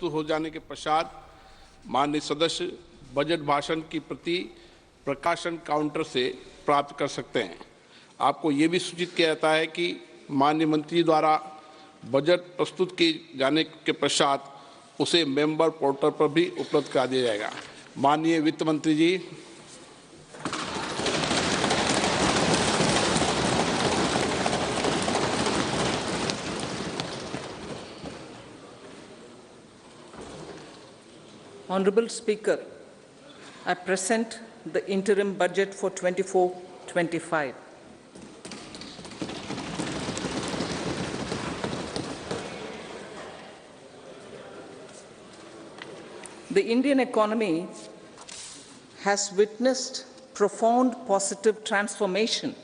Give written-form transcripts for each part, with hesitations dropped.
प्रस्तुत हो जाने के पश्चात माननीय सदस्य बजट भाषण की प्रति प्रकाशन काउंटर से प्राप्त कर सकते हैं। आपको ये भी सूचित किया जाता है कि माननीय मंत्री द्वारा बजट प्रस्तुत किए जाने के पश्चात उसे मेंबर पोर्टल पर भी उपलब्ध करा दिया जाएगा। माननीय वित्त मंत्री जी, Honourable Speaker, I present the interim budget for 24-25. The Indian economy has witnessed profound positive transformation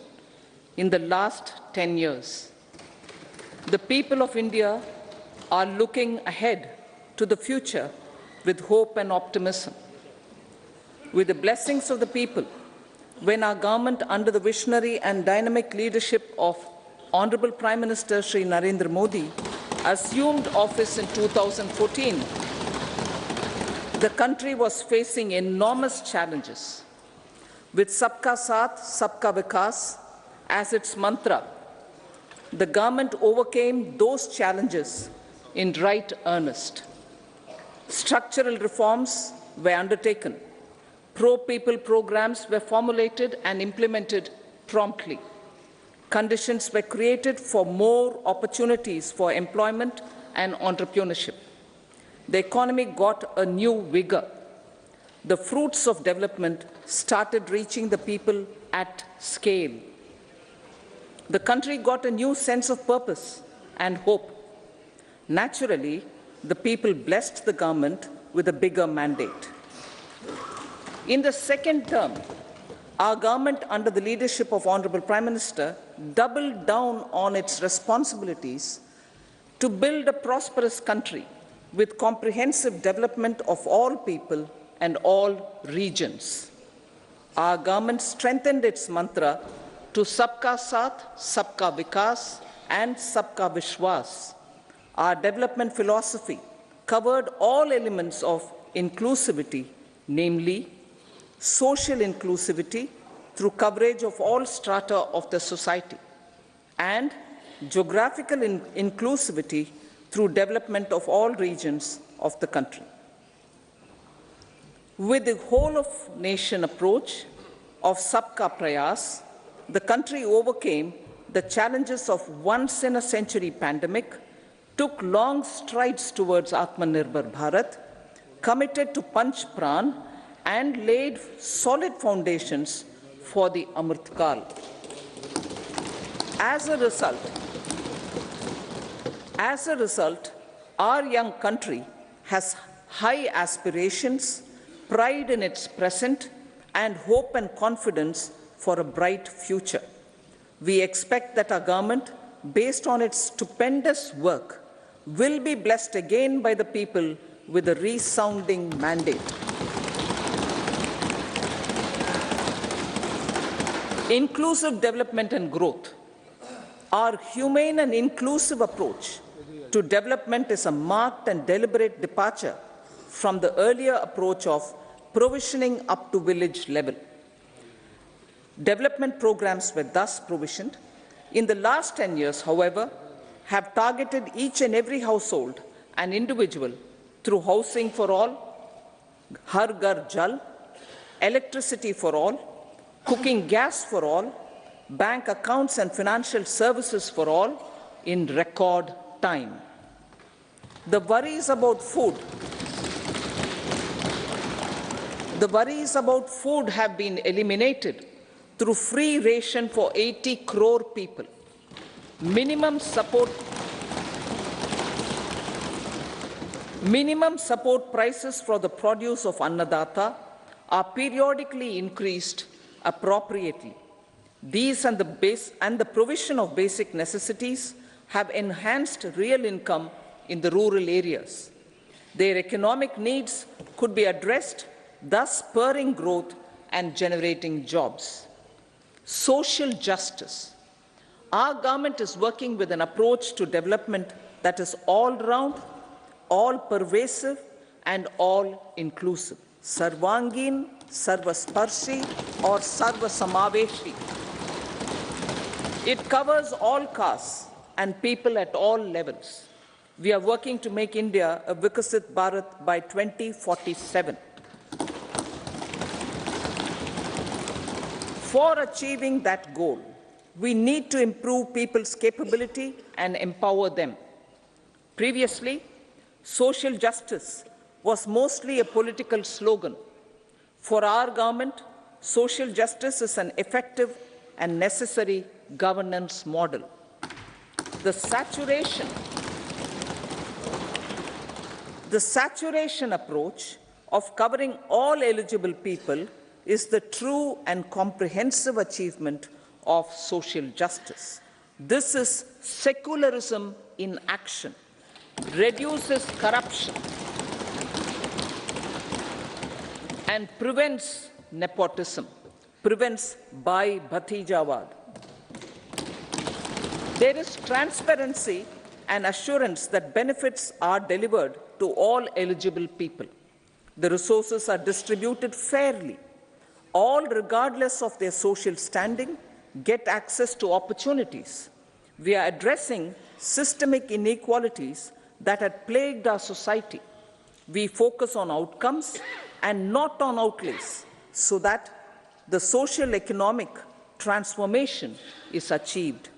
in the last 10 years. The people of India are looking ahead to the future with hope and optimism. With the blessings of the people, when our government, under the visionary and dynamic leadership of Honourable Prime Minister Shri Narendra Modi, assumed office in 2014, the country was facing enormous challenges. With Sabka Saath, Sabka Vikas as its mantra, the government overcame those challenges in right earnest. Structural reforms were undertaken. Pro-people programs were formulated and implemented promptly. Conditions were created for more opportunities for employment and entrepreneurship. The economy got a new vigor. The fruits of development started reaching the people at scale. The country got a new sense of purpose and hope. Naturally, the people blessed the government with a bigger mandate. In the second term, our government, under the leadership of Honourable Prime Minister, doubled down on its responsibilities to build a prosperous country with comprehensive development of all people and all regions. Our government strengthened its mantra to Sabka Saath, Sabka Vikas and Sabka Vishwas. Our development philosophy covered all elements of inclusivity, namely social inclusivity through coverage of all strata of the society, and geographical inclusivity through development of all regions of the country. With the whole-of-nation approach of Sabka Prayas, the country overcame the challenges of once-in-a-century pandemic, took long strides towards Atmanirbhar Bharat, committed to Panch Pran, and laid solid foundations for the Amrit Kal. As a result, our young country has high aspirations, pride in its present, and hope and confidence for a bright future. We expect that our government, based on its stupendous work, will be blessed again by the people with a resounding mandate. Inclusive development and growth. Our humane and inclusive approach to development is a marked and deliberate departure from the earlier approach of provisioning up to village level. Development programs were thus provisioned. In the last 10 years, however, have targeted each and every household and individual through housing for all, Har Ghar Jal, electricity for all, cooking gas for all, bank accounts and financial services for all in record time. The worries about food have been eliminated through free ration for 80 crore people. Minimum support prices for the produce of Annadata are periodically increased appropriately. These and the provision of basic necessities have enhanced real income in the rural areas. Their economic needs could be addressed, thus spurring growth and generating jobs. Social justice. Our government is working with an approach to development that is all-round, all-pervasive and all-inclusive. Sarvangin, Sarvasparshi or Sarvasamaveshi. It covers all castes and people at all levels. We are working to make India a Vikasit Bharat by 2047. For achieving that goal, we need to improve people's capability and empower them. Previously, social justice was mostly a political slogan. For our government, social justice is an effective and necessary governance model. The saturation approach of covering all eligible people is the true and comprehensive achievement of social justice. This is secularism in action, reduces corruption, and prevents nepotism, prevents Bhai Bhatijawad. There is transparency and assurance that benefits are delivered to all eligible people. The resources are distributed fairly. All, regardless of their social standing, get access to opportunities. We are addressing systemic inequalities that had plagued our society. We focus on outcomes and not on outlays so that the social economic transformation is achieved.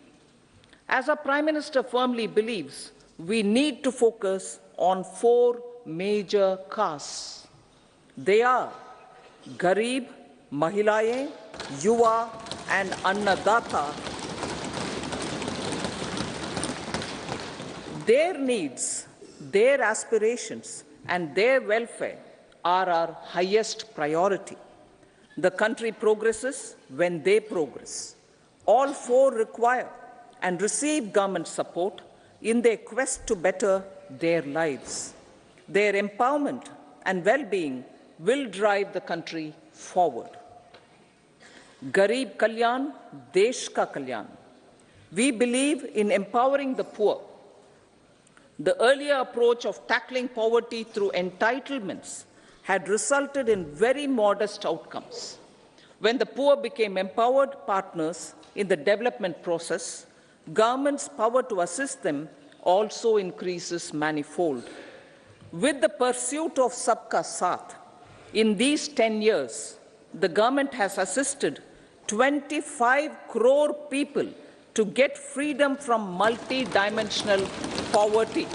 As our Prime Minister firmly believes, we need to focus on 4 major castes. They are Garib, Mahilaye, Yuva and Annadata. Their needs, their aspirations and their welfare are our highest priority. The country progresses when they progress. All 4 require and receive government support in their quest to better their lives. Their empowerment and well-being will drive the country forward. Garib Kalyan, Desh Ka Kalyan. We believe in empowering the poor. The earlier approach of tackling poverty through entitlements had resulted in very modest outcomes. When the poor became empowered partners in the development process, government's power to assist them also increases manifold. With the pursuit of Sabka Saath, in these 10 years, the government has assisted 25 crore people to get freedom from multi-dimensional poverty.